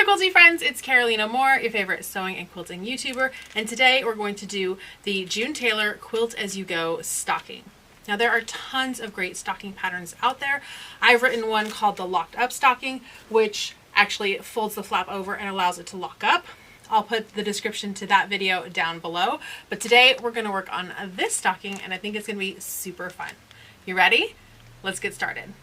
there, quilty friends, it's Carolina Moore, your favorite sewing and quilting YouTuber, and today we're going to do the June Taylor Quilt As You Go stocking. Now there are tons of great stocking patterns out there. I've written one called the Locked Up Stocking, which actually folds the flap over and allows it to lock up. I'll put the description to that video down below, but today we're going to work on this stocking and I think it's going to be super fun. You ready? Let's get started.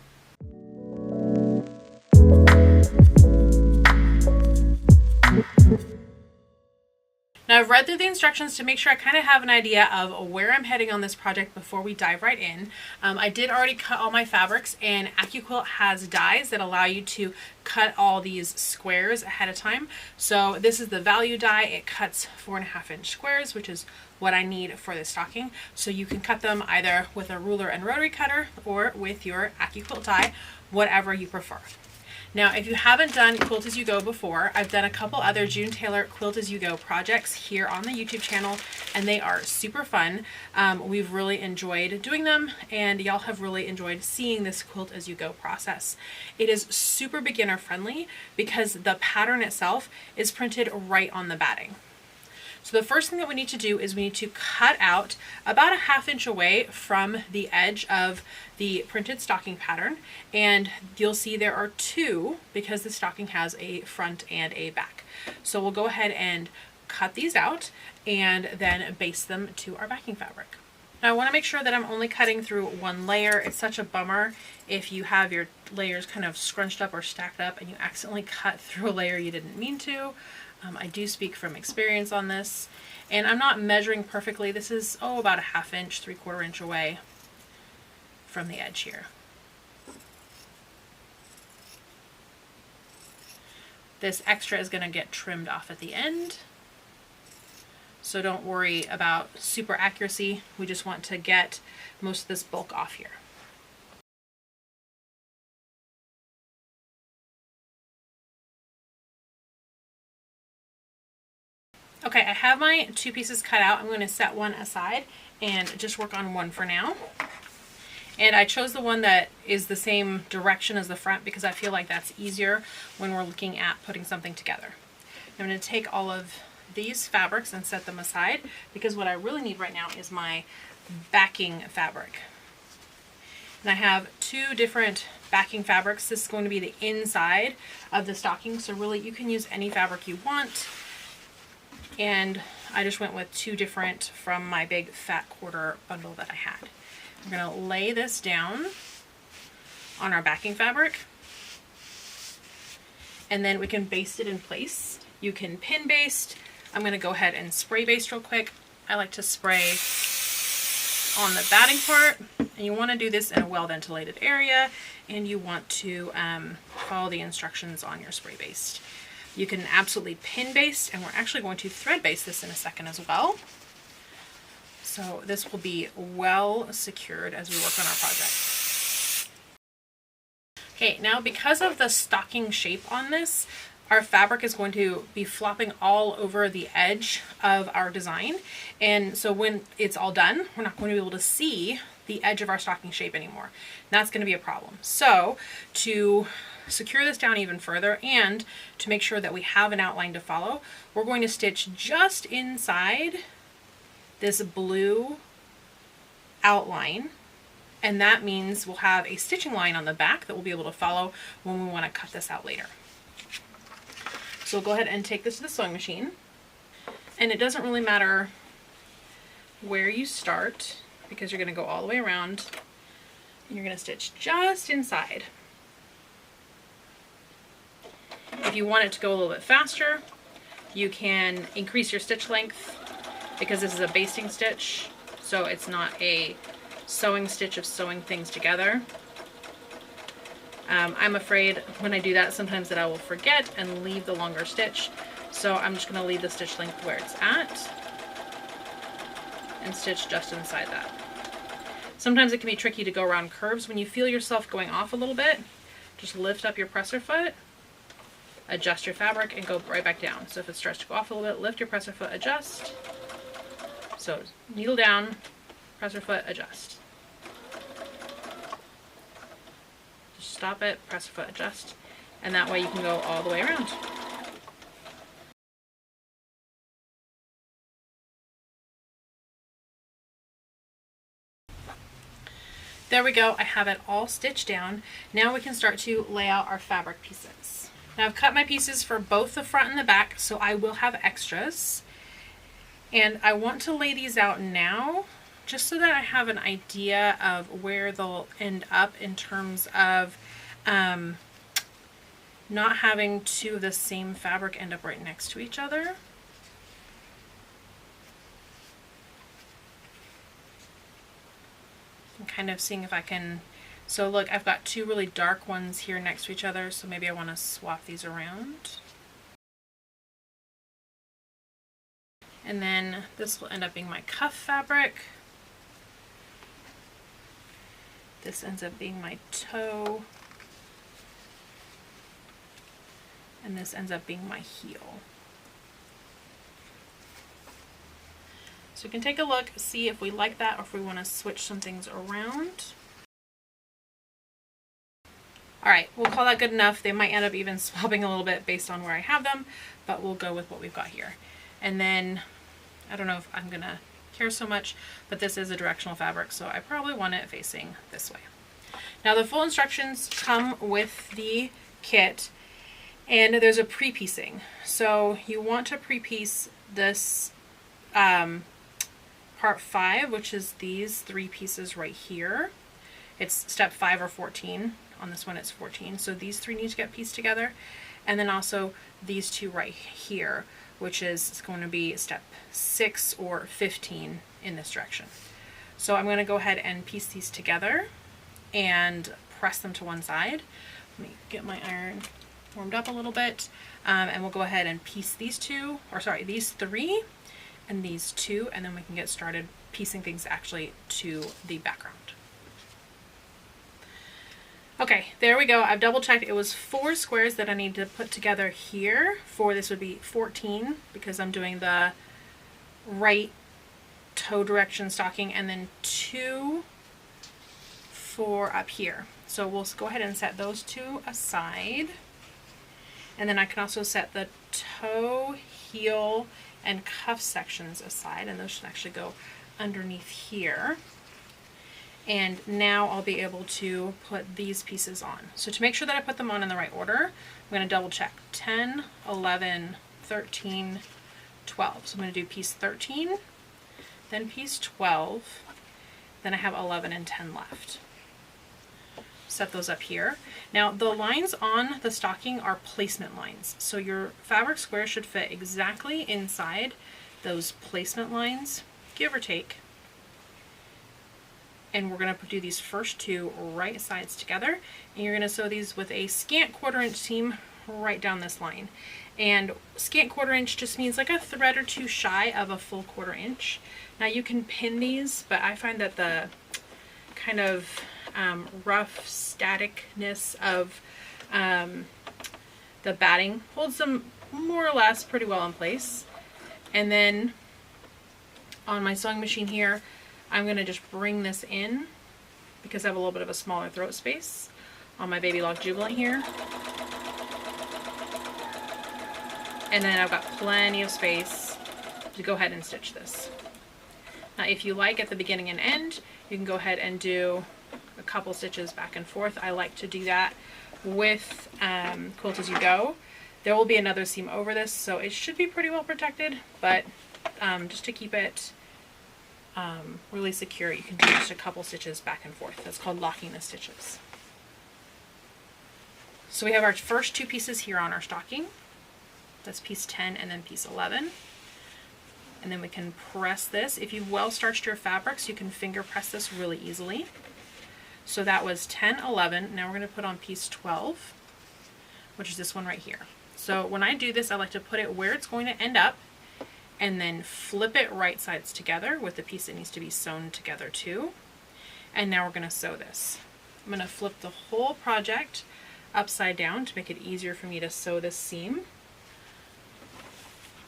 Now I've read through the instructions to make sure I kind of have an idea of where I'm heading on this project before we dive right in. I did already cut all my fabrics, and AccuQuilt has dies that allow you to cut all these squares ahead of time. So this is the value die. It cuts 4.5-inch squares, which is what I need for this stocking. So you can cut them either with a ruler and rotary cutter or with your AccuQuilt die, whatever you prefer. Now, if you haven't done Quilt As You Go before, I've done a couple other June Taylor Quilt As You Go projects here on the YouTube channel, and they are super fun. We've really enjoyed doing them, and y'all have really enjoyed seeing this Quilt As You Go process. It is super beginner friendly because the pattern itself is printed right on the batting. So the first thing that we need to do is we need to cut out about 1/2 inch away from the edge of the printed stocking pattern, and you'll see there are two because the stocking has a front and a back. So we'll go ahead and cut these out and then baste them to our backing fabric. Now I want to make sure that I'm only cutting through one layer. It's such a bummer if you have your layers kind of scrunched up or stacked up and you accidentally cut through a layer you didn't mean to. I do speak from experience on this, and I'm not measuring perfectly. This is, about 1/2 inch, 3/4 inch away from the edge here. This extra is going to get trimmed off at the end, so don't worry about super accuracy. We just want to get most of this bulk off here. Okay, I have my two pieces cut out. I'm going to set one aside and just work on one for now. And I chose the one that is the same direction as the front because I feel like that's easier when we're looking at putting something together. I'm going to take all of these fabrics and set them aside because what I really need right now is my backing fabric. And I have two different backing fabrics. This is going to be the inside of the stocking, so really you can use any fabric you want. And I just went with two different from my big fat quarter bundle that I had. I'm going to lay this down on our backing fabric, and then we can baste it in place. You can pin baste. I'm going to go ahead and spray baste real quick. I like to spray on the batting part, and you want to do this in a well ventilated area, and you want to follow the instructions on your spray baste. You can absolutely pin baste, and we're actually going to thread baste this in a second as well. So this will be well secured as we work on our project. Okay, now because of the stocking shape on this, our fabric is going to be flopping all over the edge of our design. And so when it's all done, we're not going to be able to see the edge of our stocking shape anymore. And that's going to be a problem. So to secure this down even further and to make sure that we have an outline to follow, we're going to stitch just inside this blue outline, and that means we'll have a stitching line on the back that we'll be able to follow when we want to cut this out later. So we'll go ahead and take this to the sewing machine, and it doesn't really matter where you start because you're going to go all the way around and you're going to stitch just inside. If you want it to go a little bit faster, you can increase your stitch length because this is a basting stitch, so it's not a sewing stitch of sewing things together. I'm afraid when I do that sometimes that I will forget and leave the longer stitch, so I'm just going to leave the stitch length where it's at and stitch just inside that. Sometimes it can be tricky to go around curves. When you feel yourself going off a little bit, just lift up your presser foot, adjust your fabric, and go right back down. So if it starts to go off a little bit, lift your presser foot, adjust. So needle down, presser foot, adjust. Just stop it, presser foot, adjust, and that way you can go all the way around. There we go, I have it all stitched down. Now we can start to lay out our fabric pieces. Now I've cut my pieces for both the front and the back, so I will have extras. And I want to lay these out now, just so that I have an idea of where they'll end up in terms of not having two of the same fabric end up right next to each other. I'm kind of seeing if I can, so look, I've got two really dark ones here next to each other, so maybe I want to swap these around. And then this will end up being my cuff fabric. This ends up being my toe. And this ends up being my heel. So we can take a look, see if we like that or if we want to switch some things around. Alright, we'll call that good enough. They might end up even swapping a little bit based on where I have them, but we'll go with what we've got here. And then, I don't know if I'm going to care so much, but this is a directional fabric, so I probably want it facing this way. Now the full instructions come with the kit, and there's a pre-piecing. So you want to pre-piece this part 5, which is these 3 pieces right here. It's step 5 or 14. On this one it's 14. So these 3 need to get pieced together. And then also these 2 right here, which is going to be step 6 or 15 in this direction. So I'm going to go ahead and piece these together and press them to one side. Let me get my iron warmed up a little bit, and we'll go ahead and piece these 2, or sorry, these 3 and these 2, and then we can get started piecing things actually to the background. Okay, there we go. I've double checked. It was 4 squares that I need to put together here. For this would be 14 because I'm doing the right toe direction stocking, and then 2 for up here. So we'll go ahead and set those 2 aside. And then I can also set the toe, heel, and cuff sections aside, and those should actually go underneath here. And now I'll be able to put these pieces on. So to make sure that I put them on in the right order, I'm going to double check 10, 11, 13, 12. So I'm going to do piece 13, then piece 12, then I have 11 and 10 left. Set those up here. Now the lines on the stocking are placement lines, so your fabric square should fit exactly inside those placement lines, give or take. And we're going to do these first 2 right sides together, and you're going to sew these with a scant 1/4 inch seam right down this line. And scant 1/4 inch just means like a thread or 2 shy of a full 1/4 inch. Now you can pin these, but I find that the kind of rough staticness of the batting holds them more or less pretty well in place. And then on my sewing machine here, I'm going to just bring this in because I have a little bit of a smaller throat space on my Baby Lock Jubilant here. And then I've got plenty of space to go ahead and stitch this. Now if you like, at the beginning and end, you can go ahead and do a couple stitches back and forth. I like to do that with Quilt As You Go. There will be another seam over this, so it should be pretty well protected, but just to keep it really secure, you can do just a couple stitches back and forth. That's called locking the stitches. So we have our first 2 pieces here on our stocking. That's piece 10 and then piece 11. And then we can press this. If you've well starched your fabrics, you can finger press this really easily. So that was 10, 11. Now we're going to put on piece 12, which is this one right here. So when I do this, I like to put it where it's going to end up and then flip it right sides together with the piece that needs to be sewn together too. And now we're going to sew this. I'm going to flip the whole project upside down to make it easier for me to sew this seam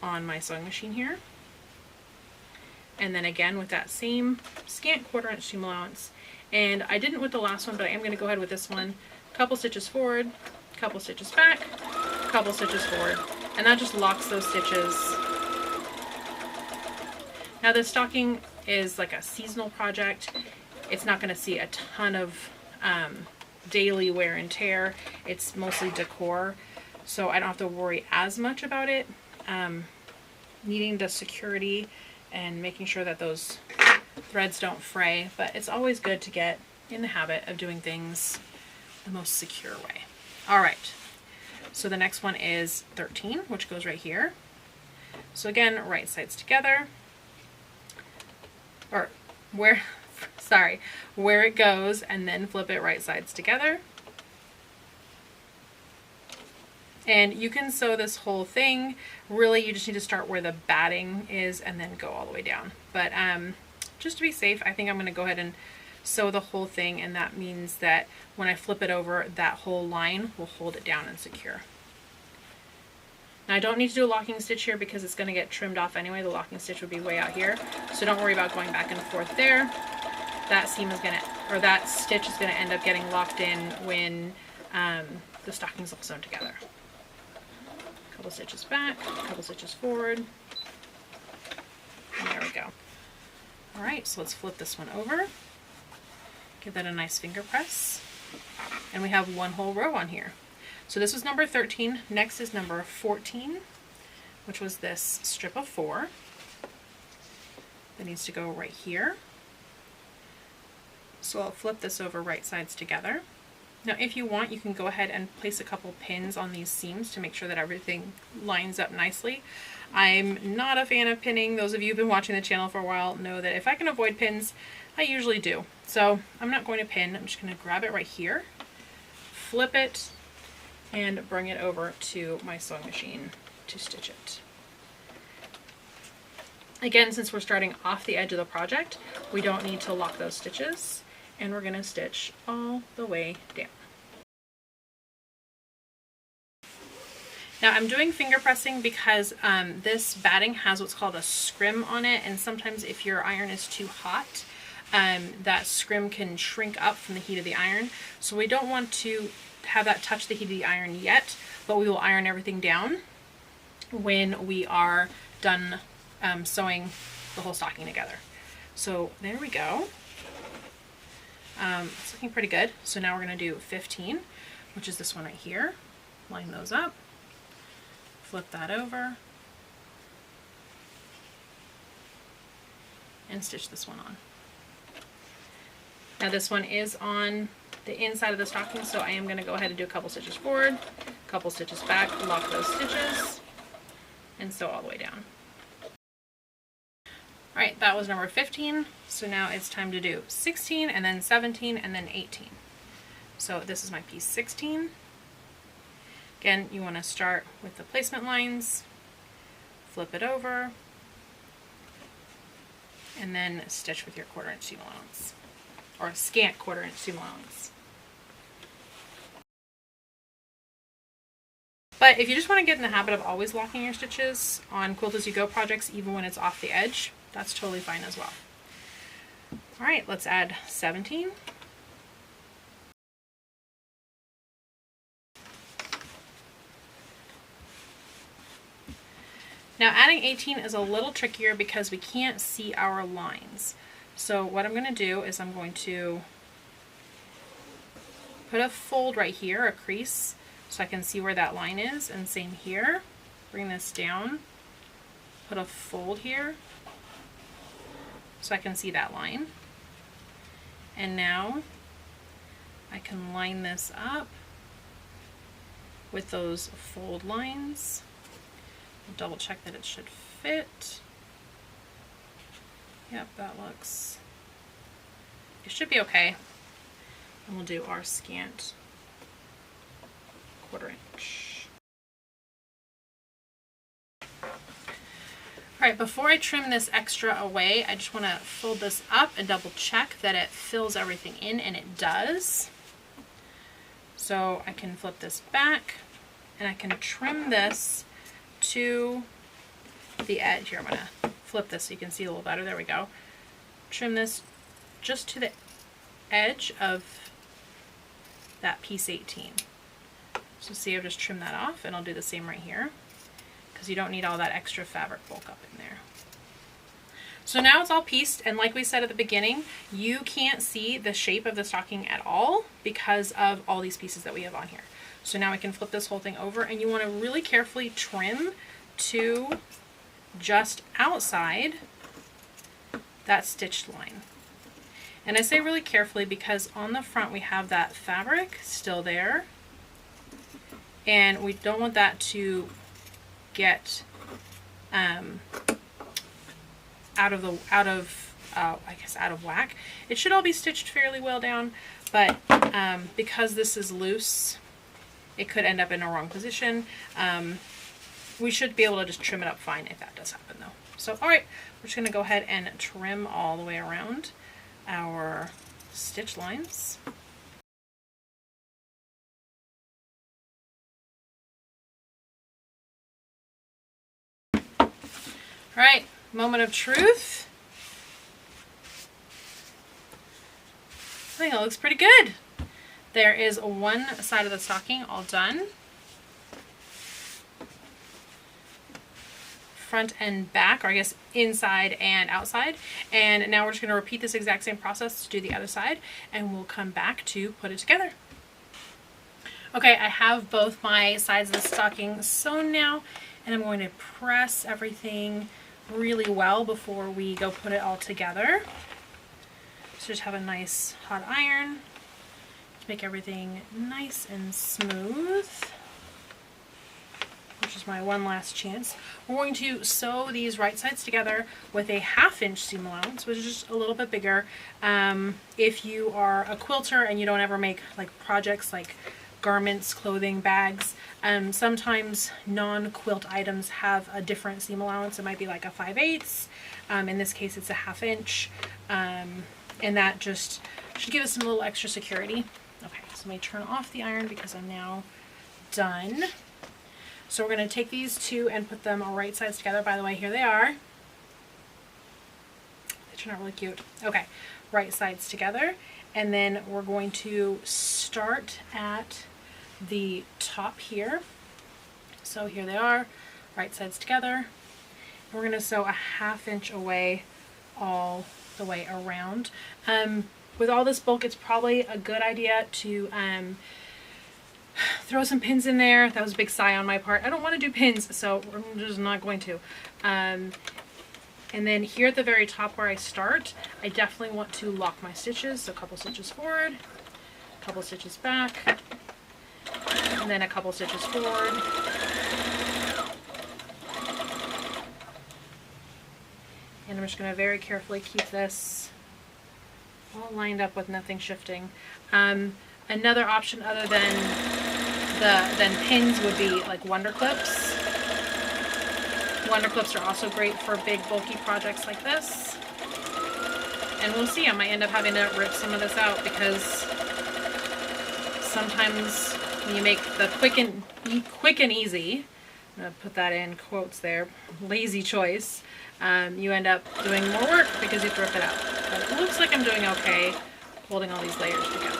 on my sewing machine here. And then again with that same scant 1/4 inch seam allowance. And I didn't with the last one, but I am going to go ahead with this one. Couple stitches forward, couple stitches back, couple stitches forward, and that just locks those stitches. Now this stocking is like a seasonal project. it's not going to see a ton of daily wear and tear. It's mostly decor, so I don't have to worry as much about it needing the security and making sure that those threads don't fray. But it's always good to get in the habit of doing things the most secure way. All right, so the next one is 13, which goes right here. So again, right sides together, or where it goes, and then flip it right sides together. And you can sew this whole thing. Really, you just need to start where the batting is and then go all the way down. But just to be safe, I think I'm going to go ahead and sew the whole thing, and that means that when I flip it over, that whole line will hold it down and secure. Now I don't need to do a locking stitch here because it's going to get trimmed off anyway. The locking stitch would be way out here, so don't worry about going back and forth there. That seam is going to, or that stitch is going to end up getting locked in when the stocking's all sewn together. A couple stitches back, a couple stitches forward, and there we go. All right, so let's flip this one over. Give that a nice finger press, and we have one whole row on here. So this was number 13. Next is number 14, which was this strip of 4 that needs to go right here. So I'll flip this over right sides together. Now if you want, you can go ahead and place a couple pins on these seams to make sure that everything lines up nicely. I'm not a fan of pinning. Those of you who've been watching the channel for a while know that if I can avoid pins, I usually do. So I'm not going to pin. I'm just going to grab it right here, flip it, and bring it over to my sewing machine to stitch it. Again, since we're starting off the edge of the project, we don't need to lock those stitches, and we're going to stitch all the way down. Now I'm doing finger pressing because this batting has what's called a scrim on it, and sometimes if your iron is too hot, that scrim can shrink up from the heat of the iron. So we don't want to have that touch the heat of the iron yet, but we will iron everything down when we are done sewing the whole stocking together. So there we go. It's looking pretty good. So now we're going to do 15, which is this one right here. Line those up, flip that over, and stitch this one on. Now this one is on the inside of the stocking, so I am going to go ahead and do a couple stitches forward, a couple stitches back, lock those stitches, and sew all the way down. Alright, that was number 15, so now it's time to do 16, and then 17, and then 18. So this is my piece 16. Again, you want to start with the placement lines, flip it over, and then stitch with your 1/4 inch seam allowance, or a scant 1/4 inch seam allowance. But if you just want to get in the habit of always locking your stitches on Quilt As You Go projects, even when it's off the edge, that's totally fine as well. All right, let's add 17. Now adding 18 is a little trickier because we can't see our lines. So what I'm going to do is I'm going to put a fold right here, a crease, so I can see where that line is, and same here. Bring this down, put a fold here so I can see that line. And now I can line this up with those fold lines. I'll double check that it should fit. Yep, that looks, it should be okay. And we'll do our scant 1/4 inch. Alright, before I trim this extra away, I just want to fold this up and double check that it fills everything in, and it does. So I can flip this back, and I can trim this to the edge. Here, I'm going to flip this so you can see a little better. There we go. Trim this just to the edge of that piece 18. So see, I've just trimmed that off, and I'll do the same right here because you don't need all that extra fabric bulk up in there. So now it's all pieced, and like we said at the beginning, you can't see the shape of the stocking at all because of all these pieces that we have on here. So now we can flip this whole thing over, and you want to really carefully trim to just outside that stitched line. And I say really carefully because on the front we have that fabric still there, and we don't want that to get out of whack. It should all be stitched fairly well down, but because this is loose, it could end up in a wrong position. We should be able to just trim it up fine if that does happen though. So all right, we're just going to go ahead and trim all the way around our stitch lines. All right, moment of truth. I think it looks pretty good. There is one side of the stocking all done. Front and back, or I guess inside and outside. And now we're just going to repeat this exact same process to do the other side, and we'll come back to put it together. Okay, I have both my sides of the stocking sewn now, and I'm going to press everything really well before we go put it all together. So just have a nice hot iron to make everything nice and smooth, which is my one last chance. We're going to sew these right sides together with a 1/2 inch seam allowance, which is just a little bit bigger. If you are a quilter and you don't ever make like projects like garments, clothing, bags, sometimes non-quilt items have a different seam allowance. It might be like a 5/8. In this case, it's a 1/2 inch. And that just should give us some little extra security. Okay, so let me turn off the iron because I'm now done. So we're going to take these two and put them on right sides together. By the way, here they are. They turn out really cute. Okay, right sides together. And then we're going to start at the top here. So here they are, right sides together. And we're going to sew a 1/2 inch away all the way around. With all this bulk, it's probably a good idea to throw some pins in there. That was a big sigh on my part. I don't want to do pins, so I'm just not going to. And then here at the very top where I start, I definitely want to lock my stitches. So a couple stitches forward, a couple stitches back, and then a couple stitches forward. And I'm just going to very carefully keep this all lined up with nothing shifting. Another option other than pins would be like wonder clips. Wonder clips are also great for big bulky projects like this. And we'll see, I might end up having to rip some of this out because sometimes when you make the quick and easy, I'm going to put that in quotes there, lazy choice, you end up doing more work because you have to rip it out. But it looks like I'm doing okay holding all these layers together.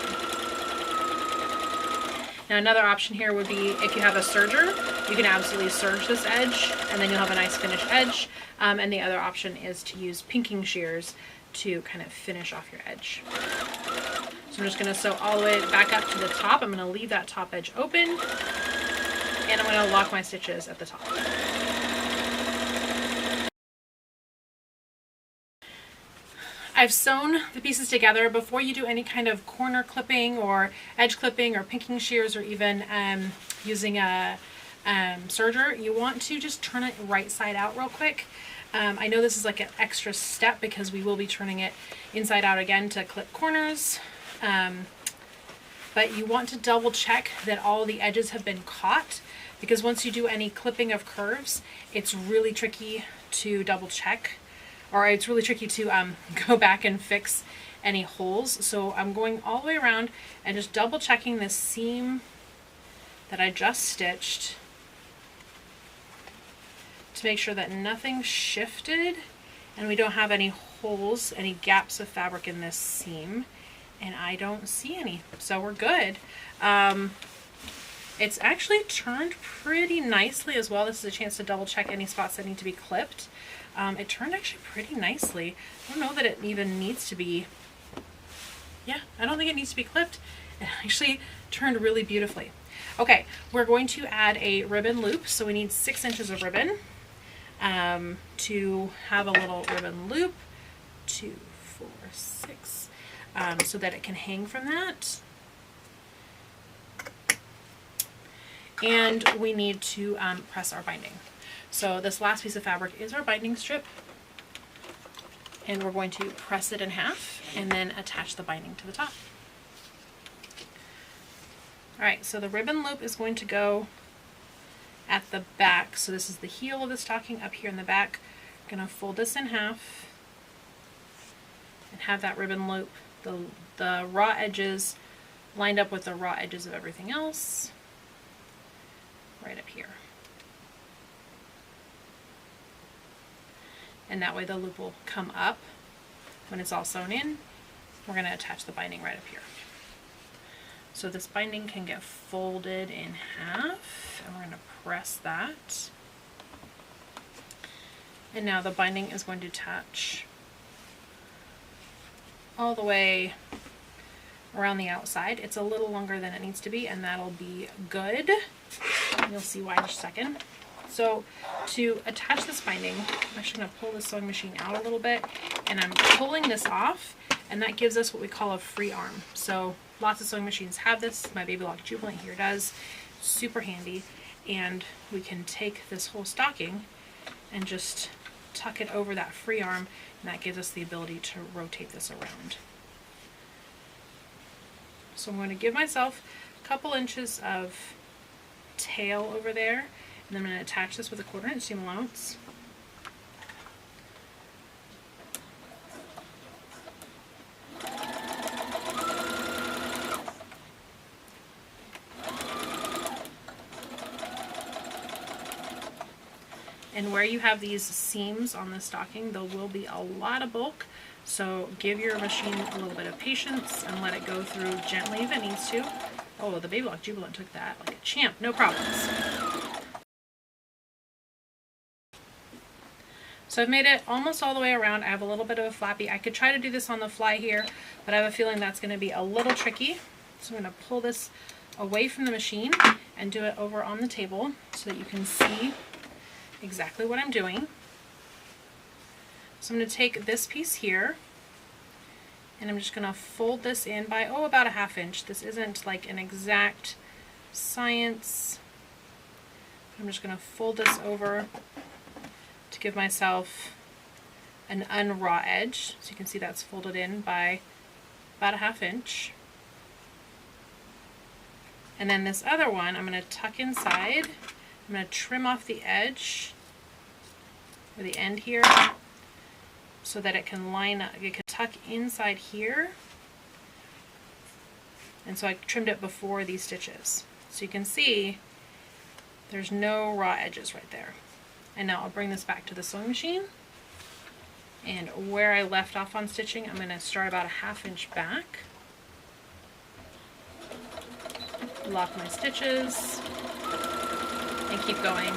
Now another option here would be if you have a serger, you can absolutely serge this edge and then you'll have a nice finished edge. And the other option is to use pinking shears to kind of finish off your edge. So I'm just going to sew all the way back up to the top. I'm going to leave that top edge open and I'm going to lock my stitches at the top. I've sewn the pieces together. Before you do any kind of corner clipping or edge clipping or pinking shears or even using a serger, you want to just turn it right side out real quick. I know this is like an extra step because we will be turning it inside out again to clip corners, but you want to double check that all the edges have been caught, because once you do any clipping of curves, it's really tricky to double check, or it's really tricky to go back and fix any holes. So I'm going all the way around and just double checking this seam that I just stitched to make sure that nothing shifted and we don't have any holes, any gaps of fabric in this seam, and I don't see any, so we're good. It's actually turned pretty nicely as well. This is a chance to double check any spots that need to be clipped. It turned actually pretty nicely. I don't know that it even needs to be, yeah, I don't think it needs to be clipped. It actually turned really beautifully. Okay, we're going to add a ribbon loop. So we need 6 inches of ribbon to have a little ribbon loop. 2, 4, 6, so that it can hang from that. And we need to press our binding. So this last piece of fabric is our binding strip, and we're going to press it in half and then attach the binding to the top. All right, so the ribbon loop is going to go at the back. So this is the heel of the stocking up here in the back. I'm going to fold this in half and have that ribbon loop, the raw edges lined up with the raw edges of everything else right up here. And that way the loop will come up when it's all sewn in. We're going to attach the binding right up here. So this binding can get folded in half, and we're going to press that. And now the binding is going to attach all the way around the outside. It's a little longer than it needs to be, and that'll be good. You'll see why in just a second. So to attach this binding, I'm actually going to pull the sewing machine out a little bit, and I'm pulling this off, and that gives us what we call a free arm. So lots of sewing machines have this. My Baby Lock Jubilant here does. Super handy. And we can take this whole stocking and just tuck it over that free arm, and that gives us the ability to rotate this around. So I'm going to give myself a couple inches of tail over there, and then I'm going to attach this with a 1/4 inch seam allowance. And where you have these seams on the stocking, there will be a lot of bulk, so give your machine a little bit of patience and let it go through gently if it needs to. Oh, the Baby Lock Jubilant took that like a champ, no problems. So I've made it almost all the way around. I have a little bit of a flappy. I could try to do this on the fly here, but I have a feeling that's going to be a little tricky. So I'm going to pull this away from the machine and do it over on the table so that you can see exactly what I'm doing. So I'm going to take this piece here, and I'm just going to fold this in by, about a 1/2 inch. This isn't like an exact science. I'm just going to fold this over to give myself an unraw edge. So you can see that's folded in by about a 1/2 inch. And then this other one, I'm going to tuck inside. I'm going to trim off the edge, or the end here, so that it can line up, it can tuck inside here. And so I trimmed it before these stitches. So you can see there's no raw edges right there. And now I'll bring this back to the sewing machine. And where I left off on stitching, I'm going to start about a 1/2 inch back. Lock my stitches. And keep going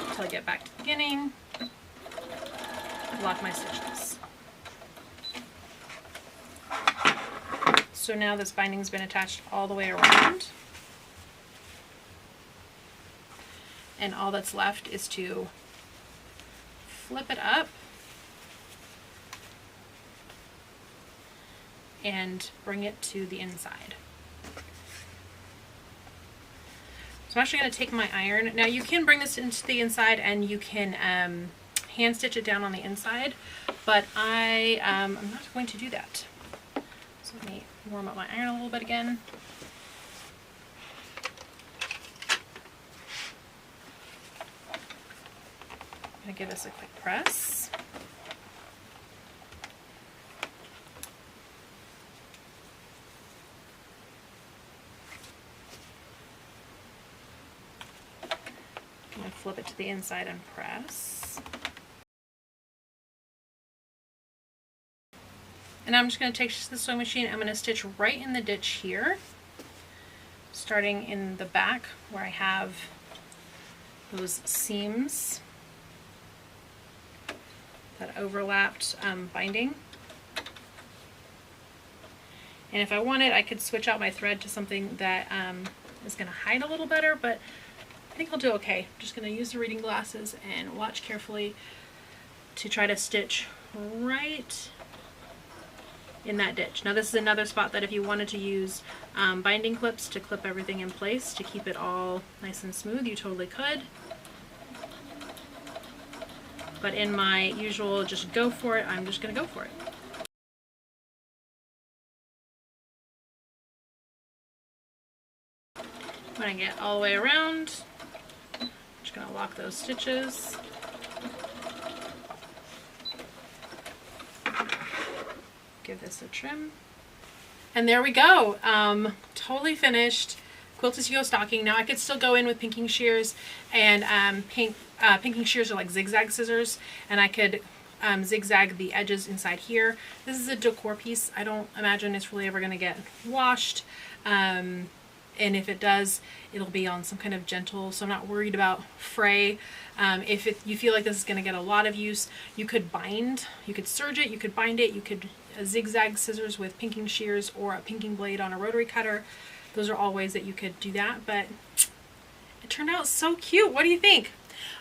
until I get back to the beginning. Lock my stitches. So now this binding's been attached all the way around. And all that's left is to flip it up and bring it to the inside. So I'm actually going to take my iron. Now you can bring this into the inside and you can hand stitch it down on the inside, but I'm not going to do that. So let me warm up my iron a little bit again. I'm going to give this a quick press. I'm going to flip it to the inside and press. And I'm just going to take the sewing machine, I'm going to stitch right in the ditch here. starting in the back where I have those seams that overlapped binding. And if I wanted, I could switch out my thread to something that is going to hide a little better, but I think I'll do okay. I'm just going to use the reading glasses and watch carefully to try to stitch right in that ditch. Now this is another spot that if you wanted to use binding clips to clip everything in place to keep it all nice and smooth, you totally could. But in my usual just go for it, I'm just going to go for it. When I get all the way around, I'm just going to lock those stitches. Give this a trim. And there we go. Totally finished Quilt As You Go stocking. Now I could still go in with pinking shears, and pinking shears are like zigzag scissors, and I could zigzag the edges inside here. This is a decor piece. I don't imagine it's really ever going to get washed. And if it does, it'll be on some kind of gentle, so I'm not worried about fray. If you feel like this is going to get a lot of use, you could bind, you could serge it, you could bind it, you could zigzag scissors with pinking shears or a pinking blade on a rotary cutter. Those are all ways that you could do that, but it turned out so cute. What do you think?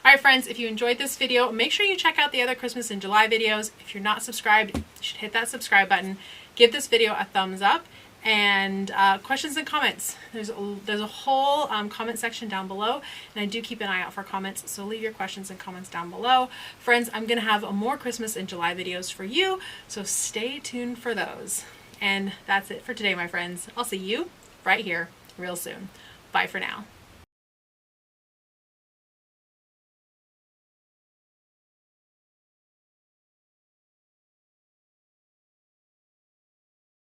All right, friends, if you enjoyed this video, make sure you check out the other Christmas in July videos. If you're not subscribed, you should hit that subscribe button. Give this video a thumbs up. And questions and comments. There's a whole comment section down below, and I do keep an eye out for comments, so leave your questions and comments down below. Friends, I'm going to have more Christmas in July videos for you, so stay tuned for those. And that's it for today, my friends. I'll see you right here real soon. Bye for now.